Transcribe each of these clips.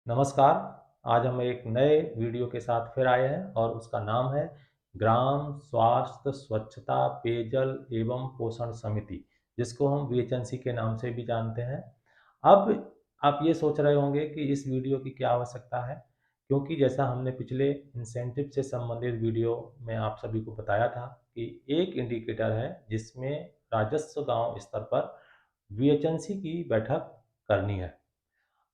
नमस्कार। आज हम एक नए वीडियो के साथ फिर आए हैं और उसका नाम है ग्राम स्वास्थ्य स्वच्छता पेयजल एवं पोषण समिति, जिसको हम वीएचएनसी के नाम से भी जानते हैं। अब आप ये सोच रहे होंगे कि इस वीडियो की क्या आवश्यकता है, क्योंकि जैसा हमने पिछले इंसेंटिव से संबंधित वीडियो में आप सभी को बताया था कि एक इंडिकेटर है जिसमें राजस्व गांव स्तर पर वीएचएनसी की बैठक करनी है।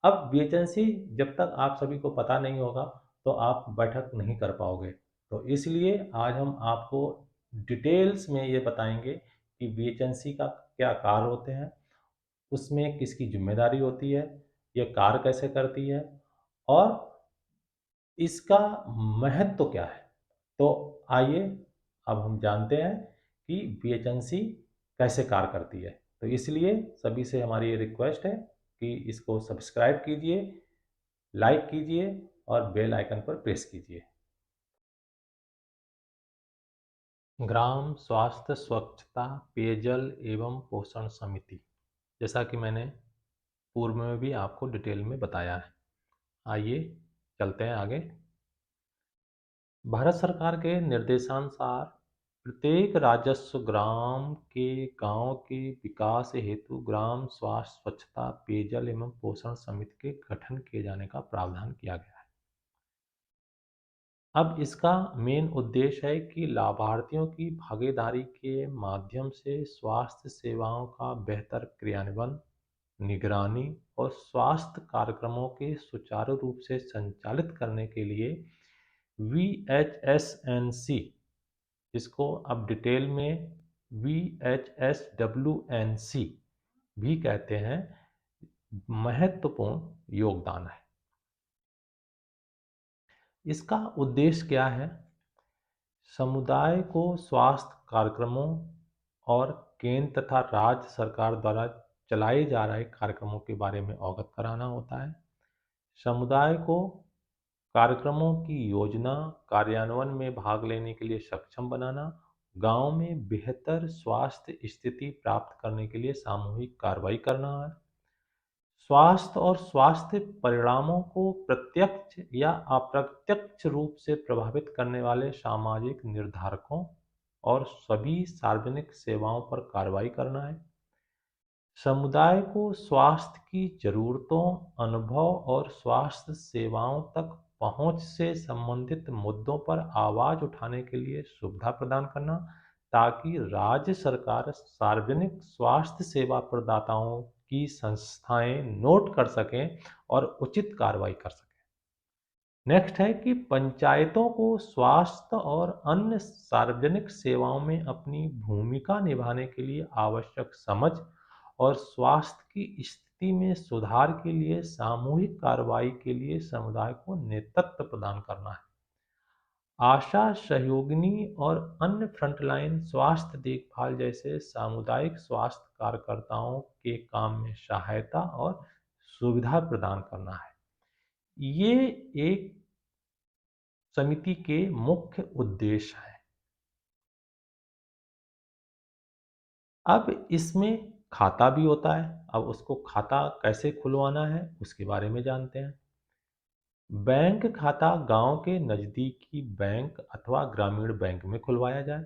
अब वेकेंसी जब तक आप सभी को पता नहीं होगा तो आप बैठक नहीं कर पाओगे। तो इसलिए आज हम आपको डिटेल्स में ये बताएंगे कि वेकेंसी का क्या कार्य होते हैं, उसमें किसकी जिम्मेदारी होती है, ये कार्य कैसे करती है और इसका महत्व क्या है। तो आइए अब हम जानते हैं कि वेकेंसी कैसे कार्य करती है। तो इसलिए सभी से हमारी ये रिक्वेस्ट है कि इसको सब्सक्राइब कीजिए, लाइक कीजिए और बेल आइकन पर प्रेस कीजिए। ग्राम स्वास्थ्य स्वच्छता पेयजल एवं पोषण समिति, जैसा कि मैंने पूर्व में भी आपको डिटेल में बताया है। आइए चलते हैं आगे। भारत सरकार के निर्देशानुसार प्रत्येक राजस्व ग्राम के गांव के विकास हेतु ग्राम स्वास्थ्य स्वच्छता पेयजल एवं पोषण समिति के गठन किए जाने का प्रावधान किया गया है। अब इसका मेन उद्देश्य है कि लाभार्थियों की भागीदारी के माध्यम से स्वास्थ्य सेवाओं का बेहतर क्रियान्वयन, निगरानी और स्वास्थ्य कार्यक्रमों के सुचारू रूप से संचालित करने के लिए VHSNC, जिसको अब डिटेल में VHSWNC भी कहते हैं, महत्वपूर्ण योगदान है। इसका उद्देश्य क्या है? समुदाय को स्वास्थ्य कार्यक्रमों और केंद्र तथा राज्य सरकार द्वारा चलाए जा रहे कार्यक्रमों के बारे में अवगत कराना होता है। समुदाय को कार्यक्रमों की योजना कार्यान्वयन में भाग लेने के लिए सक्षम बनाना, गांव में बेहतर स्वास्थ्य स्थिति प्राप्त करने के लिए सामूहिक कार्रवाई करना है। स्वास्थ्य और स्वास्थ्य परिणामों को प्रत्यक्ष या अप्रत्यक्ष रूप से प्रभावित करने वाले सामाजिक निर्धारकों और सभी सार्वजनिक सेवाओं पर कार्रवाई करना है। समुदाय को स्वास्थ्य की जरूरतों, अनुभव और स्वास्थ्य सेवाओं तक पहुंच से संबंधित मुद्दों पर आवाज उठाने के लिए सुविधा प्रदान करना, ताकि राज्य सरकार सार्वजनिक स्वास्थ्य सेवा प्रदाताओं की संस्थाएं नोट कर सकें और उचित कार्रवाई कर सकें। नेक्स्ट है कि पंचायतों को स्वास्थ्य और अन्य सार्वजनिक सेवाओं में अपनी भूमिका निभाने के लिए आवश्यक समझ और स्वास्थ्य की स्थिति में सुधार के लिए सामूहिक कार्रवाई के लिए समुदाय को नेतृत्व प्रदान करना है। आशा सहयोगिनी और अन्य फ्रंटलाइन स्वास्थ्य देखभाल जैसे सामुदायिक स्वास्थ्य कार्यकर्ताओं के काम में सहायता और सुविधा प्रदान करना है। ये एक समिति के मुख्य उद्देश्य है। अब इसमें खाता भी होता है। अब उसको खाता कैसे खुलवाना है उसके बारे में जानते हैं। बैंक खाता गांव के नज़दीकी बैंक अथवा ग्रामीण बैंक में खुलवाया जाए।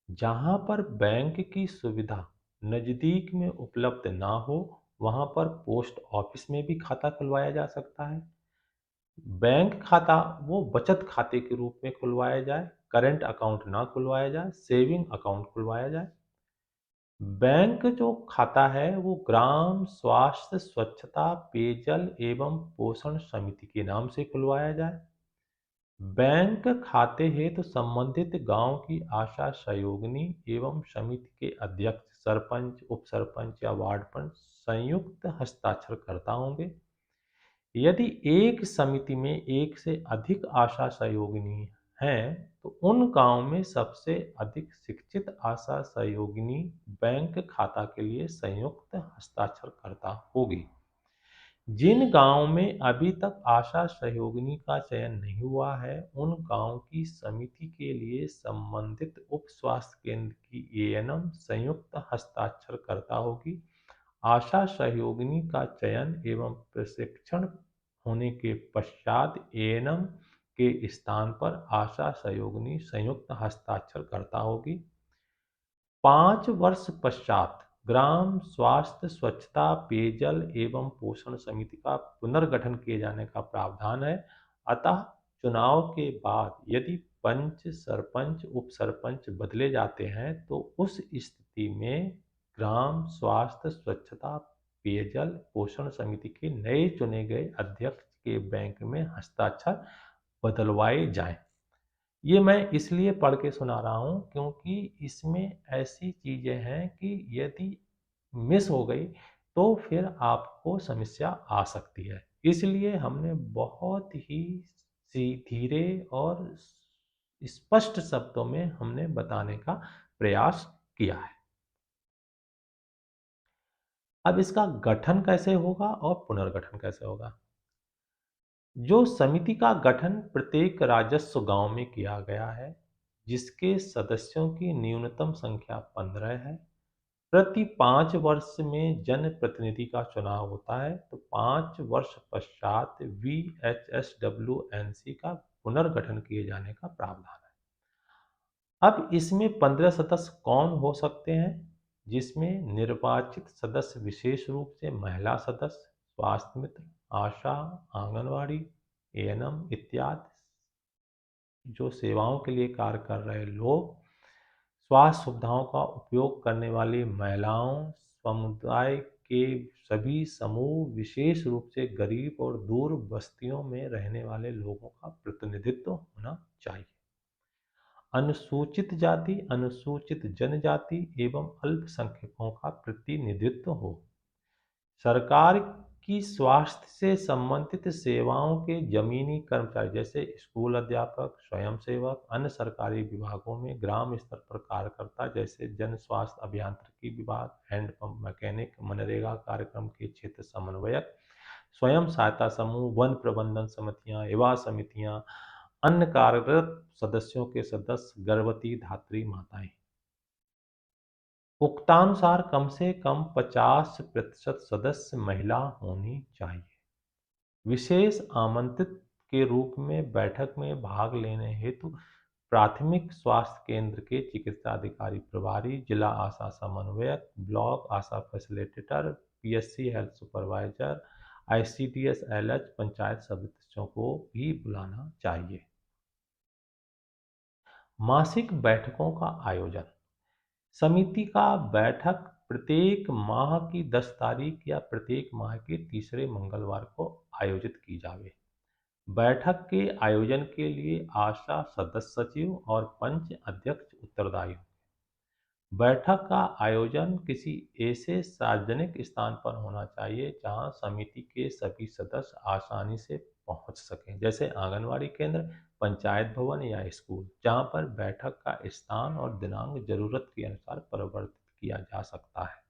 जहां पर बैंक की सुविधा नज़दीक में उपलब्ध ना हो, वहां पर पोस्ट ऑफिस में भी खाता खुलवाया जा सकता है। बैंक खाता वो बचत खाते के रूप में खुलवाया जाए, करंट अकाउंट ना खुलवाया जाए, सेविंग अकाउंट खुलवाया जाए। बैंक जो खाता है वो ग्राम स्वास्थ्य स्वच्छता पेयजल एवं पोषण समिति के नाम से खुलवाया जाए। बैंक खाते हेतु संबंधित गांव की आशा सहयोगिनी एवं समिति के अध्यक्ष, सरपंच, उप सरपंच या वार्ड पंच संयुक्त हस्ताक्षर करता होंगे। यदि एक समिति में एक से अधिक आशा सहयोगिनी हैं, तो उन गांव में सबसे अधिक शिक्षित आशा सहयोगिनी बैंक खाता के लिए संयुक्त हस्ताक्षर करता होगी। जिन गांव में अभी तक आशा सहयोगिनी का चयन नहीं हुआ है, उन गांव की समिति के लिए संबंधित उप स्वास्थ्य केंद्र की एएनएम संयुक्त हस्ताक्षर करता होगी। आशा सहयोगिनी का चयन एवं प्रशिक्षण होने के पश्चात एएनएम के स्थान पर आशा सहयोगिनी संयुक्त हस्ताक्षर करता होगी। 5 वर्ष पश्चात ग्राम स्वास्थ्य स्वच्छता पेयजल एवं पोषण समिति का पुनर्गठन किए जाने का प्रावधान है। अतः चुनाव के बाद यदि पंच सरपंच उप सरपंच बदले जाते हैं तो उस स्थिति में ग्राम स्वास्थ्य स्वच्छता पेयजल पोषण समिति के नए चुने गए अध्यक्ष के बैंक में हस्ताक्षर बदलवाए जाएं। ये मैं इसलिए पढ़ के सुना रहा हूँ क्योंकि इसमें ऐसी चीज़ें हैं कि यदि मिस हो गई तो फिर आपको समस्या आ सकती है। इसलिए हमने बहुत ही धीरे और स्पष्ट शब्दों में हमने बताने का प्रयास किया है। अब इसका गठन कैसे होगा और पुनर्गठन कैसे होगा। जो समिति का गठन प्रत्येक राजस्व गांव में किया गया है, जिसके सदस्यों की न्यूनतम संख्या 15 है, प्रति 5 वर्ष में जन प्रतिनिधि का चुनाव होता है, तो 5 वर्ष पश्चात VHSWNC का पुनर्गठन किए जाने का प्रावधान है। अब इसमें 15 सदस्य कौन हो सकते हैं, जिसमें निर्वाचित सदस्य विशेष रूप से महिला सदस्य, स्वास्थ्य मित्र, आशा, आंगनवाड़ी, एएनएम इत्यादि जो सेवाओं के लिए कार्य कर रहे लोग, स्वास्थ्य सुविधाओं का उपयोग करने वाली महिलाओं, समुदाय के सभी समूह, विशेष रूप से गरीब और दूर बस्तियों में रहने वाले लोगों का प्रतिनिधित्व होना चाहिए। अनुसूचित जाति, अनुसूचित जनजाति एवं अल्पसंख्यकों का प्रतिनिधित्व हो। सरकार की स्वास्थ्य से संबंधित सेवाओं के जमीनी कर्मचारी जैसे स्कूल अध्यापक, स्वयंसेवक, अन्य सरकारी विभागों में ग्राम स्तर पर कार्यकर्ता जैसे जन स्वास्थ्य अभियांत्रिकी विभाग, हैंडपंप मैकेनिक, मनरेगा कार्यक्रम के क्षेत्र समन्वयक, स्वयं सहायता समूह, वन प्रबंधन समितियां, युवा समितियां, अन्य कार्यरत सदस्यों के सदस्य गर्भवती धात्री माताएं। उक्तानुसार कम से कम 50% सदस्य महिला होनी चाहिए। विशेष आमंत्रित के रूप में बैठक में भाग लेने हेतु प्राथमिक स्वास्थ्य केंद्र के चिकित्सा अधिकारी प्रभारी, जिला आशा समन्वयक, block ASHA facilitator, PSC health supervisor, ICDS LH panchayat सदस्यों को भी बुलाना चाहिए। मासिक बैठकों का आयोजन। समिति का बैठक प्रत्येक माह की 10 तारीख या प्रत्येक माह के तीसरे मंगलवार को आयोजित की जावे। बैठक के आयोजन के लिए आशा सदस्य सचिव और पंच अध्यक्ष उत्तरदायी होंगे। बैठक का आयोजन किसी ऐसे सार्वजनिक स्थान पर होना चाहिए जहां समिति के सभी सदस्य आसानी से पहुंच सकें, जैसे आंगनवाड़ी केंद्र, पंचायत भवन या स्कूल, जहां पर बैठक का स्थान और दिनांक जरूरत के अनुसार परिवर्तित किया जा सकता है।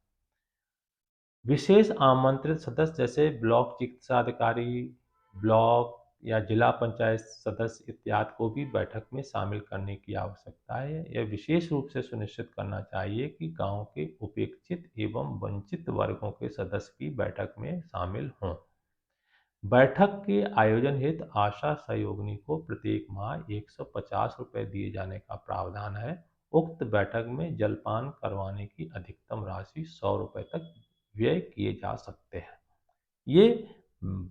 विशेष आमंत्रित सदस्य जैसे ब्लॉक चिकित्सा अधिकारी, ब्लॉक या जिला पंचायत सदस्य इत्यादि को भी बैठक में शामिल करने की आवश्यकता है। यह विशेष रूप से सुनिश्चित करना चाहिए कि गांव के उपेक्षित एवं वंचित वर्गों के सदस्य भी बैठक में शामिल हों। बैठक के आयोजन हेतु आशा सहयोगिनी को प्रत्येक माह 150 रुपये दिए जाने का प्रावधान है। उक्त बैठक में जलपान करवाने की अधिकतम राशि 100 रुपये तक व्यय किए जा सकते हैं। ये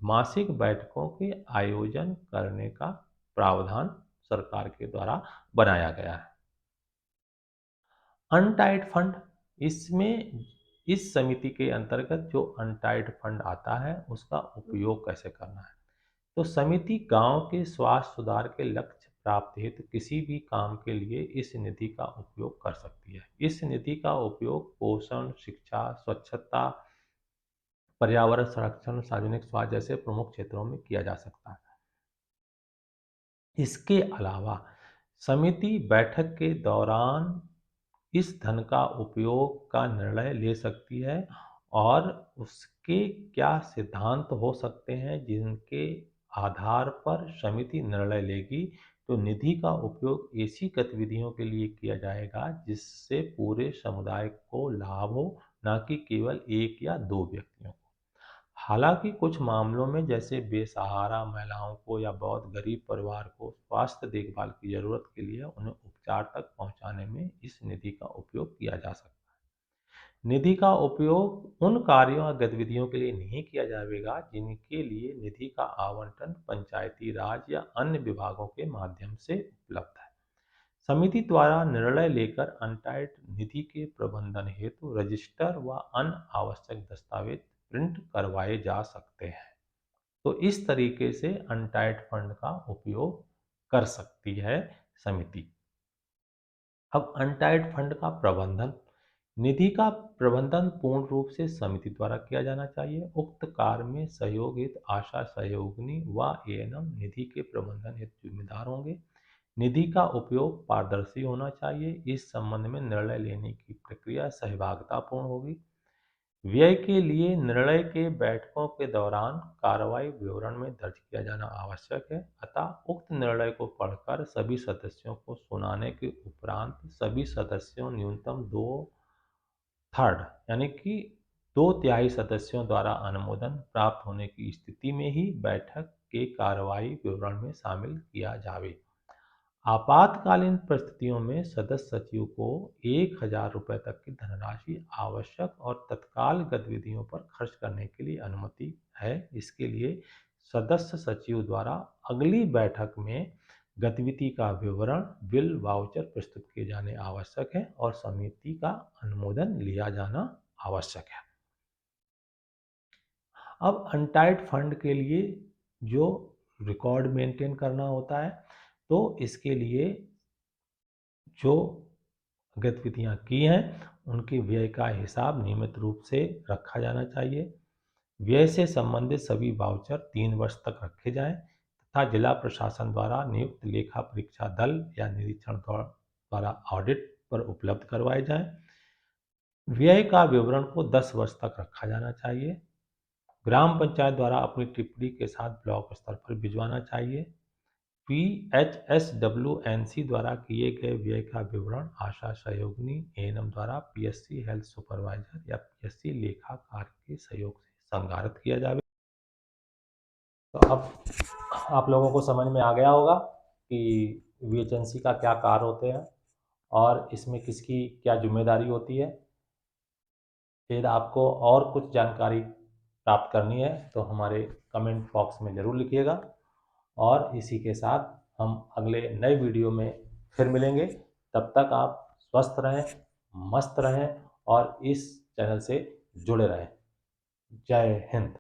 मासिक बैठकों के आयोजन करने का प्रावधान सरकार के द्वारा बनाया गया है। अनटाइड फंड, इसमें इस समिति के अंतर्गत जो अनटाइड फंड आता है उसका उपयोग कैसे करना है। तो समिति गांव के स्वास्थ्य सुधार के लक्ष्य प्राप्ति हेतु किसी भी काम के लिए इस निधि का उपयोग कर सकती है। इस निधि का उपयोग पोषण, शिक्षा, स्वच्छता, पर्यावरण संरक्षण, सार्वजनिक स्वास्थ्य जैसे प्रमुख क्षेत्रों में किया जा सकता है। इसके अलावा समिति बैठक के दौरान इस धन का उपयोग का निर्णय ले सकती है और उसके क्या सिद्धांत हो सकते हैं जिनके आधार पर समिति निर्णय लेगी। तो निधि का उपयोग ऐसी गतिविधियों के लिए किया जाएगा जिससे पूरे समुदाय को लाभ हो, न कि केवल एक या दो व्यक्तियों को। हालांकि कुछ मामलों में, जैसे बेसहारा महिलाओं को या बहुत गरीब परिवार को स्वास्थ्य देखभाल की जरूरत के लिए उन्हें उपचार तक पहुंचाने में इस निधि का उपयोग किया जा सकता है। निधि का उपयोग उन कार्यों या गतिविधियों के लिए नहीं किया जाएगा जिनके लिए निधि का आवंटन पंचायती राज या अन्य विभागों के माध्यम से उपलब्ध है। समिति द्वारा निर्णय लेकर अनटाइड निधि के प्रबंधन हेतु रजिस्टर व अन्य आवश्यक दस्तावेज प्रिंट करवाए जा सकते हैं। तो इस तरीके से अनटाइड फंड का उपयोग कर सकती है समिति। अब अनटाइड फंड का प्रबंधन। निधि का प्रबंधन पूर्ण रूप से समिति द्वारा किया जाना चाहिए। उक्त कार्य में सहयोग हेतु आशा सहयोगिनी व एएनएम निधि के प्रबंधन हेतु जिम्मेदार होंगे। निधि का उपयोग पारदर्शी होना चाहिए। इस संबंध में निर्णय लेने की प्रक्रिया सहभागितापूर्ण होगी। व्यय के लिए निर्णय के बैठकों के दौरान कार्रवाई विवरण में दर्ज किया जाना आवश्यक है। अतः उक्त निर्णय को पढ़कर सभी सदस्यों को सुनाने के उपरांत सभी सदस्यों न्यूनतम 2/3 यानी कि 2/3 सदस्यों द्वारा अनुमोदन प्राप्त होने की स्थिति में ही बैठक के कार्रवाई विवरण में शामिल किया जावे। आपातकालीन परिस्थितियों में सदस्य सचिव को 1,000 रुपये तक की धनराशि आवश्यक और तत्काल गतिविधियों पर खर्च करने के लिए अनुमति है। इसके लिए सदस्य सचिव द्वारा अगली बैठक में गतिविधि का विवरण, बिल, वाउचर प्रस्तुत किए जाने आवश्यक है और समिति का अनुमोदन लिया जाना आवश्यक है। अब अनटाइड फंड के लिए जो रिकॉर्ड मेंटेन करना होता है, तो इसके लिए जो गतिविधियां की हैं उनके व्यय का हिसाब नियमित रूप से रखा जाना चाहिए। व्यय से संबंधित सभी वाउचर 3 वर्ष तक रखे जाएं तथा जिला प्रशासन द्वारा नियुक्त लेखा परीक्षा दल या निरीक्षण द्वारा ऑडिट पर उपलब्ध करवाए जाएं। व्यय का विवरण को 10 वर्ष तक रखा जाना चाहिए। ग्राम पंचायत द्वारा अपनी टिप्पणी के साथ ब्लॉक स्तर पर भिजवाना चाहिए। PHSWNC द्वारा किए गए व्यय का विवरण आशा सहयोगिनी एएनएम द्वारा पीएससी हेल्थ सुपरवाइजर या पीएससी लेखाकार के सहयोग से संगारित किया जावे। तो अब आप लोगों को समझ में आ गया होगा कि वीएचएनसी का क्या कार्य होते हैं और इसमें किसकी क्या जिम्मेदारी होती है। फिर आपको और कुछ जानकारी प्राप्त करनी है तो हमारे कमेंट बॉक्स में ज़रूर लिखिएगा। और इसी के साथ हम अगले नए वीडियो में फिर मिलेंगे। तब तक आप स्वस्थ रहें, मस्त रहें और इस चैनल से जुड़े रहें। जय हिंद।